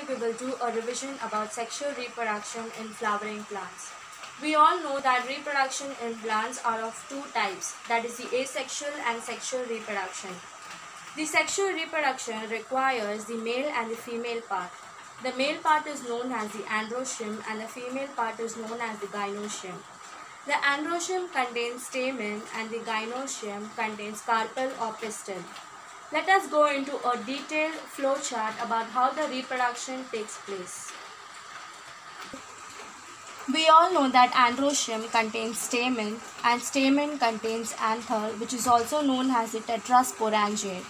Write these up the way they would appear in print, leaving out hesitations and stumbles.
we will do a revision about sexual reproduction in flowering plants. We all know that reproduction in plants are of two types, that is the asexual and sexual reproduction. The sexual reproduction requires the male and the female part. The male part is known as the androecium and the female part is known as the gynoecium. The androecium contains stamen and the gynoecium contains carpel or pistil. Let us go into a detailed flowchart about how the reproduction takes place. We all know that androecium contains stamen and stamen contains anther, which is also known as the tetrasporangiate.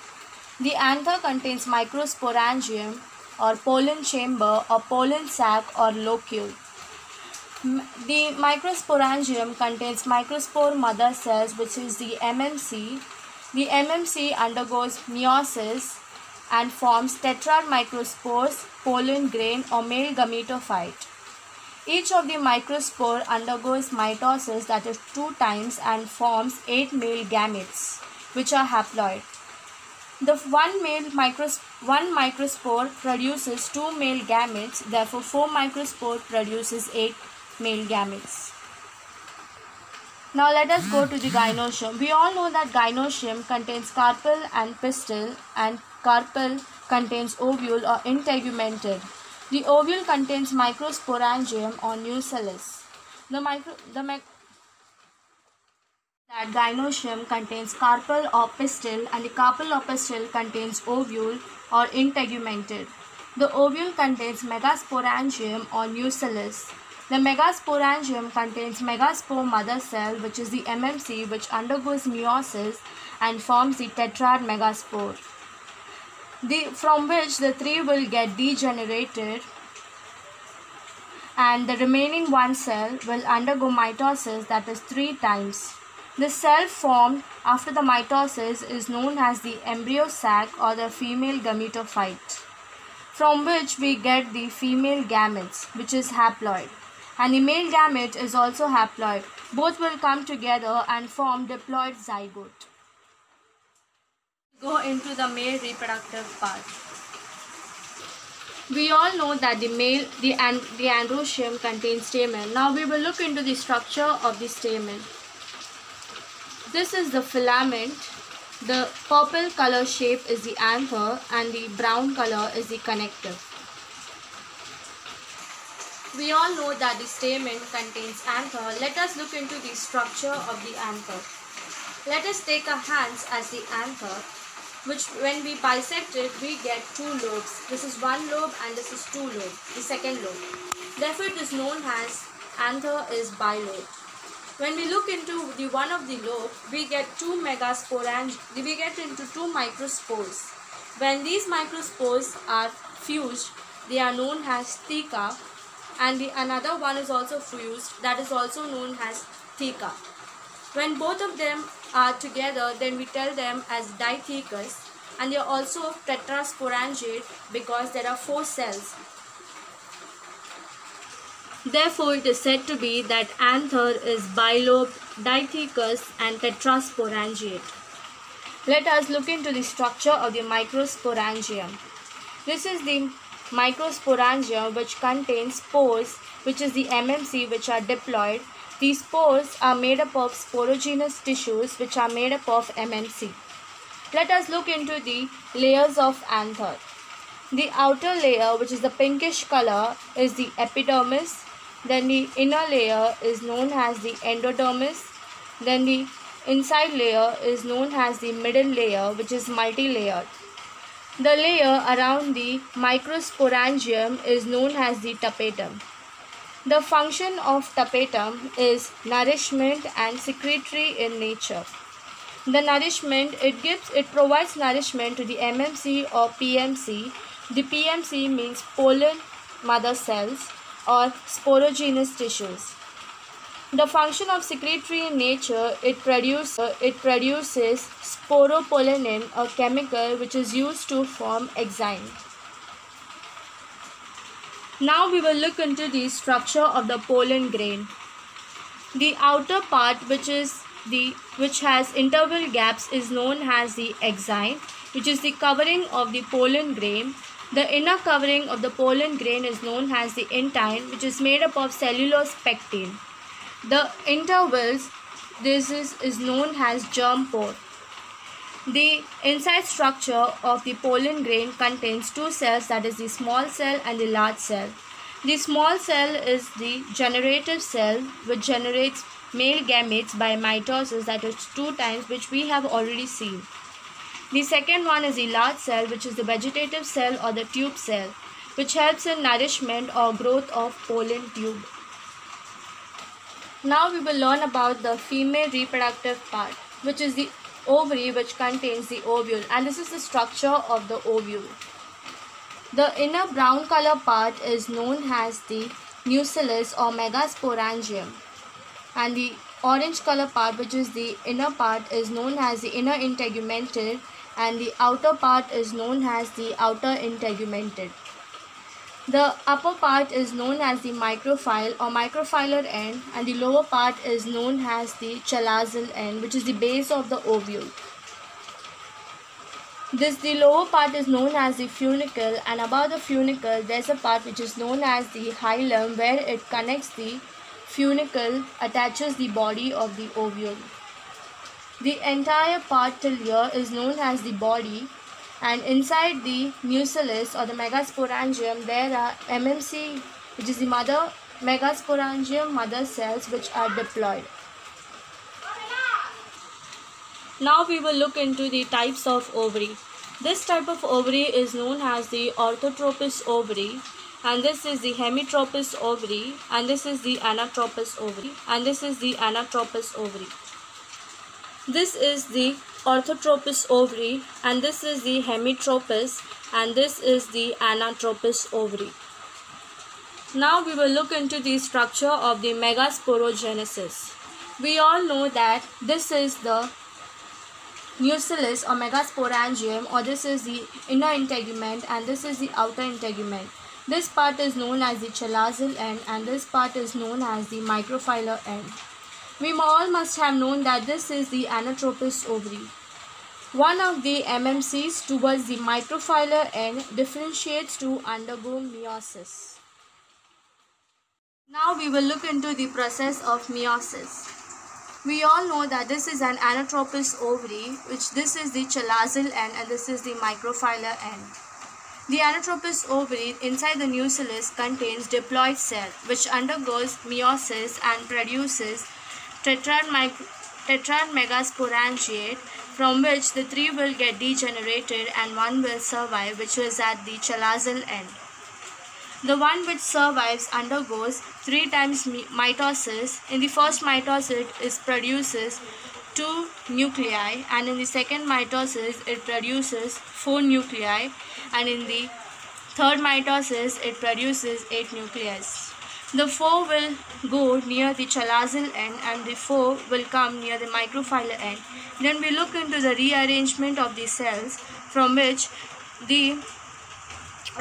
The anther contains microsporangium or pollen chamber or pollen sac or locule. The microsporangium contains microspore mother cells, which is the MMC. The MMC undergoes meiosis and forms tetrad microspores, pollen grain or male gametophyte. Each of the microspore undergoes mitosis, that is 2 times, and forms 8 male gametes, which are haploid. The one microspore produces 2 male gametes, therefore 4 microspore produces 8 male gametes. Now let us go to the gynoecium. We all know that gynoecium contains carpel and pistil, and carpel contains ovule or integumented. The ovule contains microsporangium or nucellus. That gynoecium contains carpel or pistil and the carpel or pistil contains ovule or integumented. The ovule contains megasporangium or nucellus. The megasporangium contains megaspore mother cell, which is the MMC, which undergoes meiosis and forms the tetrad megaspore, from which the 3 will get degenerated and the remaining 1 cell will undergo mitosis, that is 3 times. The cell formed after the mitosis is known as the embryo sac or the female gametophyte, from which we get the female gametes, which is haploid. And the male gamete is also haploid. Both will come together and form diploid zygote. Go into the male reproductive part. We all know that the androecium contains stamen. Now we will look into the structure of the stamen. This is the filament. The purple color shape is the anther and the brown color is the connective. We all know that the stamen contains anther. Let us look into the structure of the anther. Let us take our hands as the anther, which when we bisect it, we get 2 lobes. This is 1 lobe and this is 2 lobes, the second lobe. Therefore, it is known as anther is bilobed. When we look into the one of the lobe, we get 2 microspores. When these microspores are fused, they are known as theca. And another one is also fused, that is also known as theca. When both of them are together, then we tell them as dithecous, and they are also tetrasporangiate because there are 4 cells. Therefore, it is said to be that anther is bilobed, dithecous and tetrasporangiate. Let us look into the structure of the microsporangium. This is the microsporangium, which contains spores, which is the MMC, which are diploid. These spores are made up of sporogenous tissues, which are made up of MMC. Let us look into the layers of anther. The outer layer, which is the pinkish color, is the epidermis. Then the inner layer is known as the endodermis. Then the inside layer is known as the middle layer, which is multi-layered. The layer around the microsporangium is known as the tapetum. The function of tapetum is nourishment and secretory in nature. The nourishment, it provides nourishment to the MMC or PMC. The PMC means pollen mother cells or sporogenous tissues. The function of secretory in nature, it produces sporopollenin, a chemical which is used to form enzyme. Now we will look into the structure of the pollen grain. The outer part, which has interval gaps, is known as the exine, which is the covering of the pollen grain. The inner covering of the pollen grain is known as the intine, which is made up of cellulose pectin. The intervals, is known as germ pore. The inside structure of the pollen grain contains two cells, that is the small cell and the large cell. The small cell is the generative cell, which generates male gametes by mitosis, that is 2 times, which we have already seen. The second one is the large cell, which is the vegetative cell or the tube cell, which helps in nourishment or growth of pollen tube. Now we will learn about the female reproductive part, which is the ovary, which contains the ovule, and this is the structure of the ovule. The inner brown color part is known as the nucellus or megasporangium, and the orange color part, which is the inner part, is known as the inner integumented, and the outer part is known as the outer integumented. The upper part is known as the microphyll or microphylar end, and the lower part is known as the chalazal end, which is the base of the ovule. The lower part is known as the funicle, and above the funicle there is a part which is known as the hilum, where it connects the funicle, attaches the body of the ovule. The entire part till here is known as the body, and inside the nucellus or the megasporangium there are MMC, which is the mother megasporangium mother cells, which are diploid. Now we will look into the types of ovary. This type of ovary is known as the orthotropous ovary, and this is the hemitropous ovary, and this is the anatropous ovary, and this is the anatropous ovary. This is the orthotropous ovary, and this is the hemitropous, and this is the anatropous ovary. Now we will look into the structure of the megasporogenesis. We all know that this is the nucellus or megasporangium, or this is the inner integument, and this is the outer integument. This part is known as the chalazal end, and this part is known as the microphylar end. We all must have known that this is the anatropous ovary. One of the MMCs towards the microphylar end differentiates to undergo meiosis. Now we will look into the process of meiosis. We all know that this is an anatropous ovary, which this is the chalazal end and this is the microphylar end. The anatropous ovary inside the nucellus contains diploid cell, which undergoes meiosis and produces tetrad megasporangiate, from which the 3 will get degenerated and 1 will survive, which is at the chalazal end. The one which survives undergoes 3 times mitosis. In the first mitosis it produces 2 nuclei, and in the second mitosis it produces 4 nuclei, and in the third mitosis it produces 8 nuclei. The 4 will go near the chalazal end and the 4 will come near the microphylar end. Then we look into the rearrangement of the cells, from which the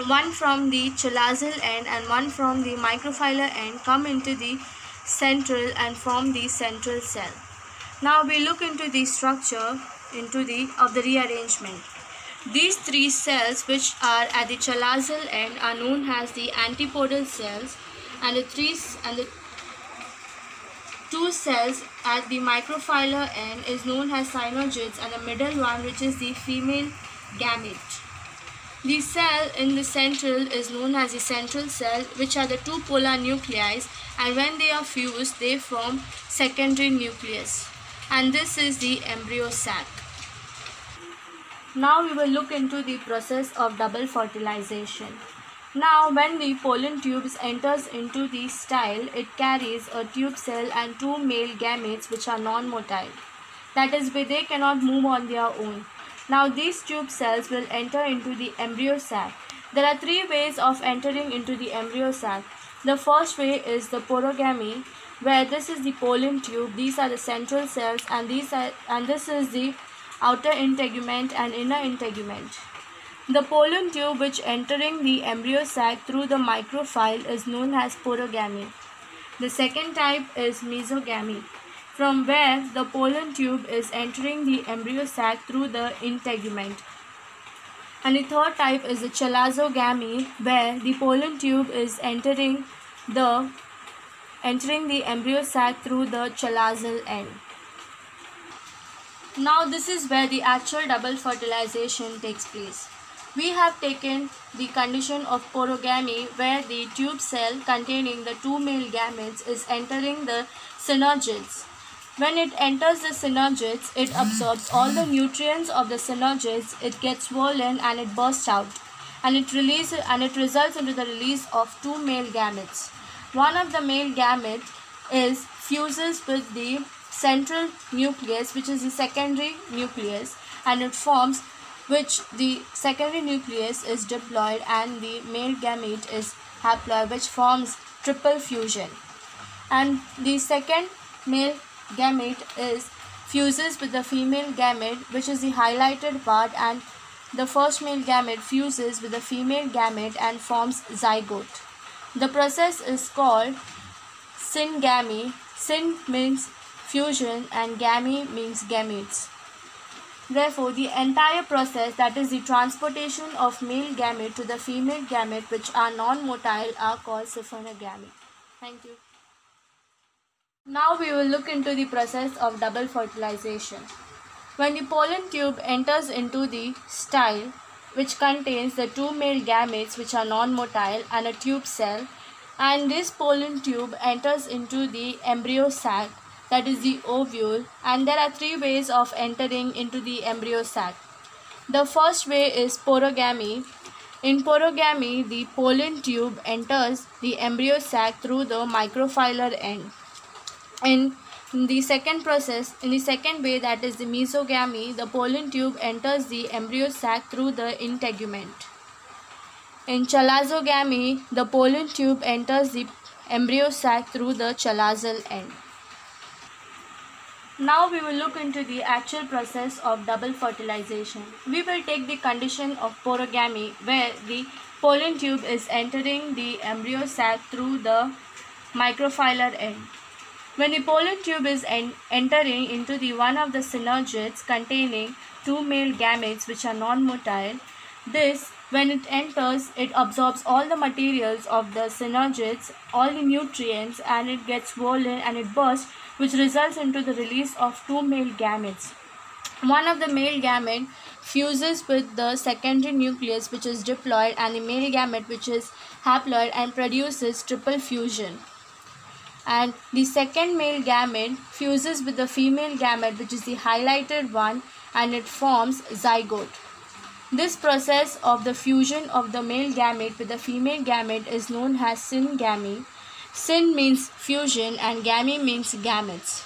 one from the chalazal end and one from the microphylar end come into the central and form the central cell. Now we look into the structure of the rearrangement. These 3 cells which are at the chalazal end are known as the antipodal cells, and the 2 cells at the microphylar end is known as cyanogytes, and the middle one, which is the female gamete. The cell in the central is known as the central cell, which are the 2 polar nuclei, and when they are fused they form secondary nucleus, and this is the embryo sac. Now we will look into the process of double fertilization. Now when the pollen tubes enters into the style, it carries a tube cell and 2 male gametes which are non-motile. That is, they cannot move on their own. Now these tube cells will enter into the embryo sac. There are 3 ways of entering into the embryo sac. The first way is the porogamy, where this is the pollen tube, these are the central cells, and this is the outer integument and inner integument. The pollen tube which entering the embryo sac through the microphyll is known as porogamy. The second type is mesogamy, from where the pollen tube is entering the embryo sac through the integument. And the third type is the chalazogamy, where the pollen tube is entering the embryo sac through the chalazal end. Now this is where the actual double fertilization takes place. We have taken the condition of porogamy, where the tube cell containing the two male gametes is entering the synergids. When it enters the synergids, it absorbs all the nutrients of the synergids, it gets swollen and it bursts out, and it results into the release of two male gametes. One of the male gamete fuses with the central nucleus, which is the secondary nucleus, and it forms, which the secondary nucleus is diploid and the male gamete is haploid, which forms triple fusion. And the second male gamete fuses with the female gamete, which is the highlighted part, and the first male gamete fuses with the female gamete and forms zygote. The process is called syngamy. Syn means fusion and gamy means gametes. Therefore, the entire process, that is the transportation of male gamete to the female gamete, which are non-motile, are called syphonogamy. Thank you. Now we will look into the process of double fertilization. When the pollen tube enters into the style, which contains the two male gametes which are non-motile and a tube cell, and this pollen tube enters into the embryo sac, that is the ovule, and there are three ways of entering into the embryo sac. The first way is porogamy. In porogamy, the pollen tube enters the embryo sac through the microfilar end. In the second way, that is the mesogamy, the pollen tube enters the embryo sac through the integument. In chalazogamy, the pollen tube enters the embryo sac through the chalazal end. Now we will look into the actual process of double fertilization. We will take the condition of porogamy, where the pollen tube is entering the embryo sac through the microfilar end. When the pollen tube is entering into the one of the synergids containing two male gametes which are non-motile, when it enters, it absorbs all the materials of the synergids, all the nutrients, and it gets swollen and it bursts, which results into the release of two male gametes. One of the male gamete fuses with the secondary nucleus, which is diploid, and the male gamete, which is haploid, and produces triple fusion. And the second male gamete fuses with the female gamete, which is the highlighted one, and it forms zygote. This process of the fusion of the male gamete with the female gamete is known as syngamy. Syn means fusion and gamy means gametes.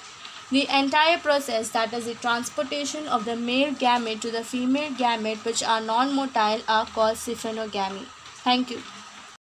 The entire process, that is the transportation of the male gamete to the female gamete which are non-motile, are called syphonogamy. Thank you.